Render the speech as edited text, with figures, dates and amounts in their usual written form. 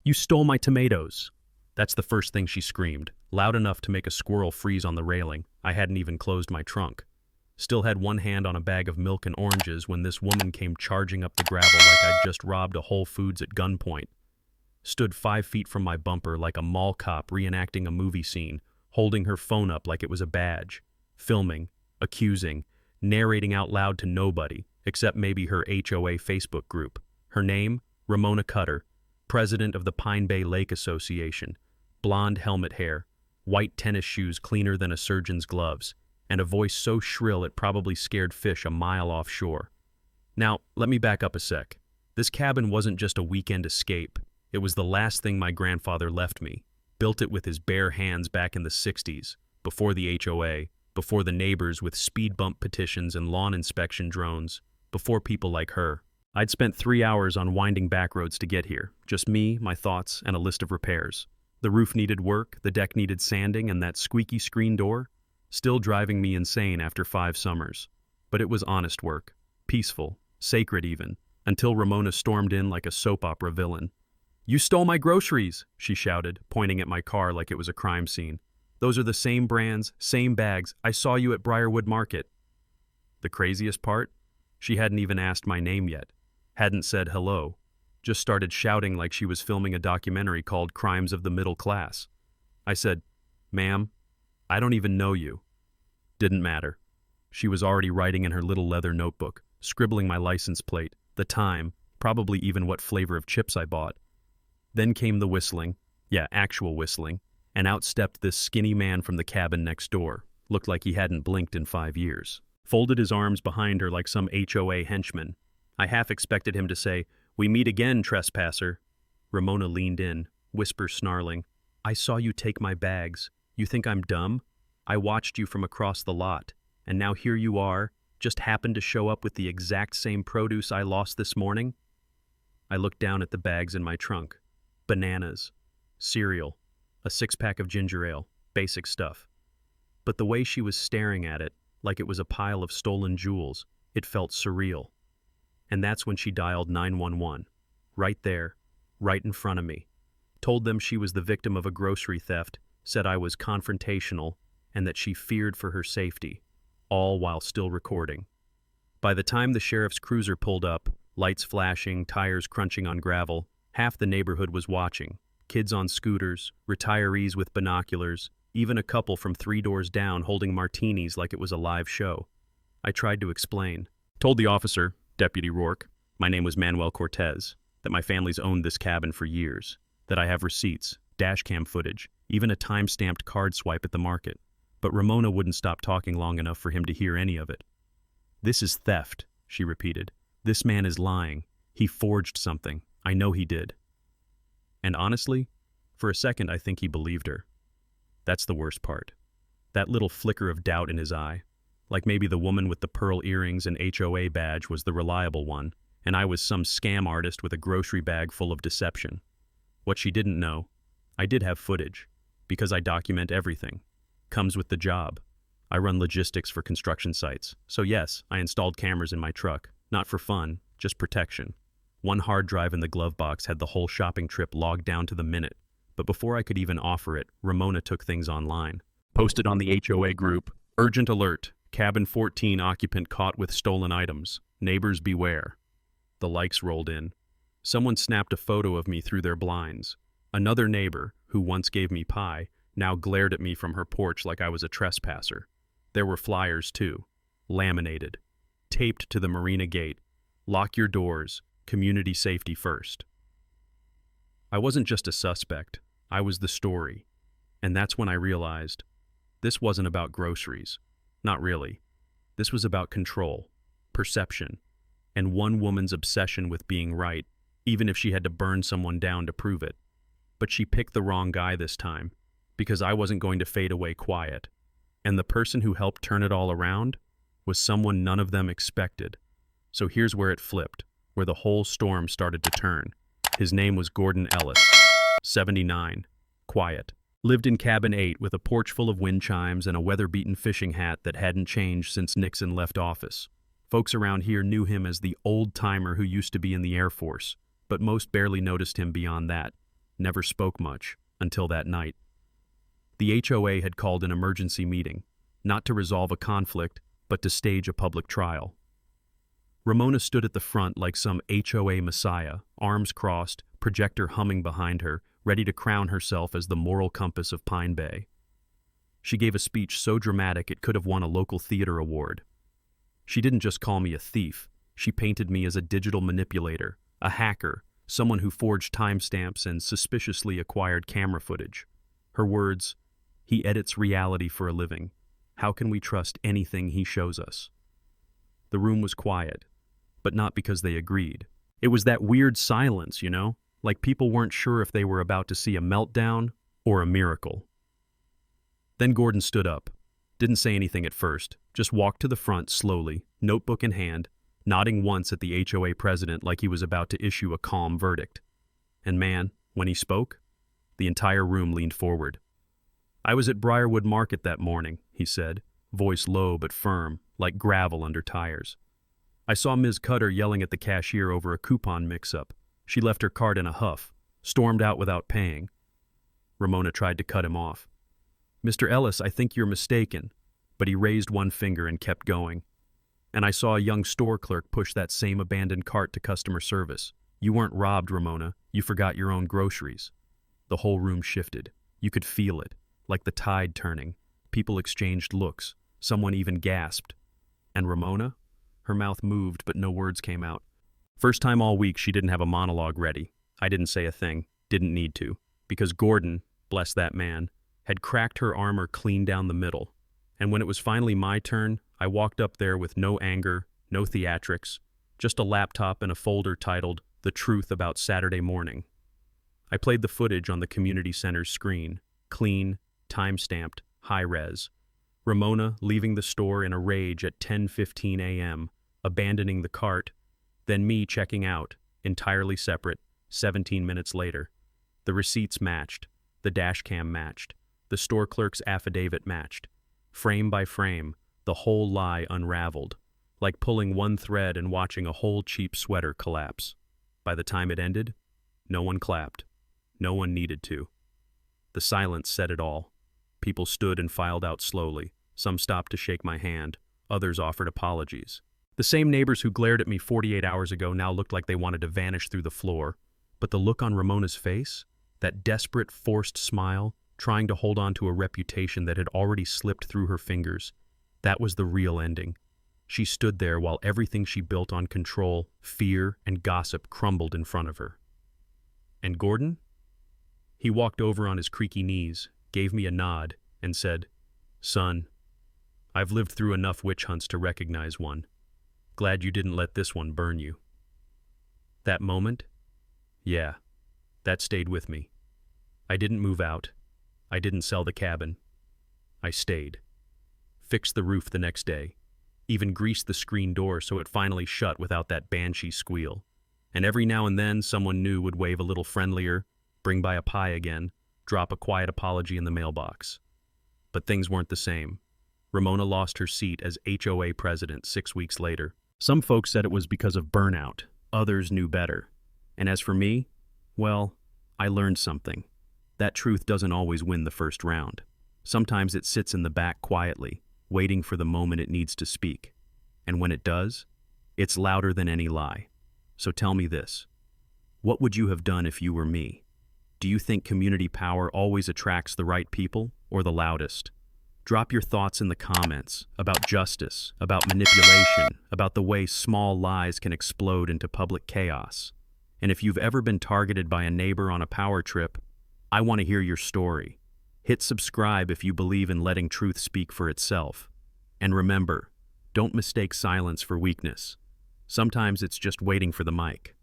You stole my tomatoes. That's the first thing she screamed, loud enough to make a squirrel freeze on the railing. I hadn't even closed my trunk. Still had one hand on a bag of milk and oranges when this woman came charging up the gravel like I'd just robbed a Whole Foods at gunpoint. Stood 5 feet from my bumper like a mall cop reenacting a movie scene, holding her phone up like it was a badge, filming, accusing, narrating out loud to nobody, except maybe her HOA Facebook group. Her name, Ramona Cutter, president of the Pine Bay Lake Association, blonde helmet hair, white tennis shoes cleaner than a surgeon's gloves, and a voice so shrill it probably scared fish a mile offshore. Now, let me back up a sec. This cabin wasn't just a weekend escape. It was the last thing my grandfather left me. Built it with his bare hands back in the 60s, before the HOA, before the neighbors with speed bump petitions and lawn inspection drones, before people like her. I'd spent 3 hours on winding back roads to get here. Just me, my thoughts, and a list of repairs. The roof needed work, the deck needed sanding, and that squeaky screen door, still driving me insane after 5 summers. But it was honest work, peaceful, sacred even, until Ramona stormed in like a soap opera villain. "You stole my groceries," she shouted, pointing at my car like it was a crime scene. "Those are the same brands, same bags. I saw you at Briarwood Market." The craziest part? She hadn't even asked my name yet. Hadn't said hello. Just started shouting like she was filming a documentary called Crimes of the Middle Class. I said, "Ma'am, I don't even know you." Didn't matter. She was already writing in her little leather notebook, scribbling my license plate, the time, probably even what flavor of chips I bought. Then came the whistling, yeah, actual whistling, and out stepped this skinny man from the cabin next door. Looked like he hadn't blinked in 5 years. Folded his arms behind her like some HOA henchman. I half expected him to say, "We meet again, trespasser." Ramona leaned in, whisper snarling, "I saw you take my bags. You think I'm dumb? I watched you from across the lot, and now here you are, just happened to show up with the exact same produce I lost this morning?" I looked down at the bags in my trunk. Bananas, cereal, a 6-pack of ginger ale, basic stuff. But the way she was staring at it, like it was a pile of stolen jewels, it felt surreal. And that's when she dialed 911, right there, right in front of me. Told them she was the victim of a grocery theft, said I was confrontational, and that she feared for her safety, all while still recording. By the time the sheriff's cruiser pulled up, lights flashing, tires crunching on gravel, half the neighborhood was watching. Kids on scooters, retirees with binoculars, even a couple from 3 doors down holding martinis like it was a live show. I tried to explain. Told the officer, Deputy Rourke, my name was Manuel Cortez, that my family's owned this cabin for years, that I have receipts, dashcam footage, even a time-stamped card swipe at the market. But Ramona wouldn't stop talking long enough for him to hear any of it. "This is theft," she repeated. "This man is lying. He forged something. I know he did." And honestly, for a second I think he believed her. That's the worst part. That little flicker of doubt in his eye. Like maybe the woman with the pearl earrings and HOA badge was the reliable one, and I was some scam artist with a grocery bag full of deception. What she didn't know, I did have footage, because I document everything. Comes with the job. I run logistics for construction sites, so yes, I installed cameras in my truck, not for fun, just protection. One hard drive in the glove box had the whole shopping trip logged down to the minute, but before I could even offer it, Ramona took things online. Posted on the HOA group, "Urgent alert. Cabin 14 occupant caught with stolen items. Neighbors beware." The likes rolled in. Someone snapped a photo of me through their blinds. Another neighbor, who once gave me pie, now glared at me from her porch like I was a trespasser. There were flyers too, laminated, taped to the marina gate. "Lock your doors. Community safety first." I wasn't just a suspect. I was the story. And that's when I realized this wasn't about groceries. Not really. This was about control, perception, and one woman's obsession with being right, even if she had to burn someone down to prove it. But she picked the wrong guy this time, because I wasn't going to fade away quiet. And the person who helped turn it all around was someone none of them expected. So here's where it flipped, where the whole storm started to turn. His name was Gordon Ellis, 79, quiet. Lived in cabin 8 with a porch full of wind chimes and a weather-beaten fishing hat that hadn't changed since Nixon left office. Folks around here knew him as the old-timer who used to be in the Air Force, but most barely noticed him beyond that. never spoke much, until that night. The HOA had called an emergency meeting, not to resolve a conflict, but to stage a public trial. Ramona stood at the front like some HOA messiah, arms crossed, projector humming behind her, ready to crown herself as the moral compass of Pine Bay. She gave a speech so dramatic it could have won a local theater award. She didn't just call me a thief, she painted me as a digital manipulator, a hacker, someone who forged timestamps and suspiciously acquired camera footage. Her words, "He edits reality for a living. How can we trust anything he shows us?" The room was quiet, but not because they agreed. It was that weird silence, like people weren't sure if they were about to see a meltdown or a miracle. Then Gordon stood up, didn't say anything at first, just walked to the front slowly, notebook in hand, nodding once at the HOA president like he was about to issue a calm verdict. And man, when he spoke, the entire room leaned forward. "I was at Briarwood Market that morning," he said, voice low but firm, like gravel under tires. "I saw Ms. Cutter yelling at the cashier over a coupon mix-up. She left her cart in a huff, stormed out without paying." Ramona tried to cut him off. "Mr. Ellis, I think you're mistaken," but he raised one finger and kept going. "And I saw a young store clerk push that same abandoned cart to customer service. You weren't robbed, Ramona. You forgot your own groceries." The whole room shifted. You could feel it, like the tide turning. People exchanged looks. Someone even gasped. And Ramona? Her mouth moved, but no words came out. First time all week she didn't have a monologue ready. I didn't say a thing, didn't need to, because Gordon, bless that man, had cracked her armor clean down the middle. And when it was finally my turn, I walked up there with no anger, no theatrics, just a laptop and a folder titled "The Truth About Saturday Morning." I played the footage on the community center's screen, clean, time-stamped, high-res. Ramona leaving the store in a rage at 10:15 a.m., abandoning the cart, then me checking out, entirely separate, 17 minutes later. The receipts matched, the dash cam matched, the store clerk's affidavit matched. Frame by frame, the whole lie unraveled, like pulling one thread and watching a whole cheap sweater collapse. By the time it ended, no one clapped. No one needed to. The silence said it all. People stood and filed out slowly. Some stopped to shake my hand. Others offered apologies. The same neighbors who glared at me 48 hours ago now looked like they wanted to vanish through the floor. But the look on Ramona's face, that desperate, forced smile, trying to hold on to a reputation that had already slipped through her fingers, that was the real ending. She stood there while everything she built on control, fear, and gossip crumbled in front of her. And Gordon? He walked over on his creaky knees, gave me a nod, and said, "Son, I've lived through enough witch hunts to recognize one. Glad you didn't let this one burn you." That moment? Yeah, that stayed with me. I didn't move out. I didn't sell the cabin. I stayed. Fixed the roof the next day. Even greased the screen door so it finally shut without that banshee squeal. And every now and then someone new would wave a little friendlier, bring by a pie again, drop a quiet apology in the mailbox. But things weren't the same. Ramona lost her seat as HOA president 6 weeks later. Some folks said it was because of burnout. Others knew better. And as for me, well, I learned something. That truth doesn't always win the first round. Sometimes it sits in the back quietly, waiting for the moment it needs to speak. And when it does, it's louder than any lie. So tell me this. What would you have done if you were me? Do you think community power always attracts the right people or the loudest? Drop your thoughts in the comments about justice, about manipulation, about the way small lies can explode into public chaos. And if you've ever been targeted by a neighbor on a power trip, I want to hear your story. Hit subscribe if you believe in letting truth speak for itself. And remember, don't mistake silence for weakness. Sometimes it's just waiting for the mic.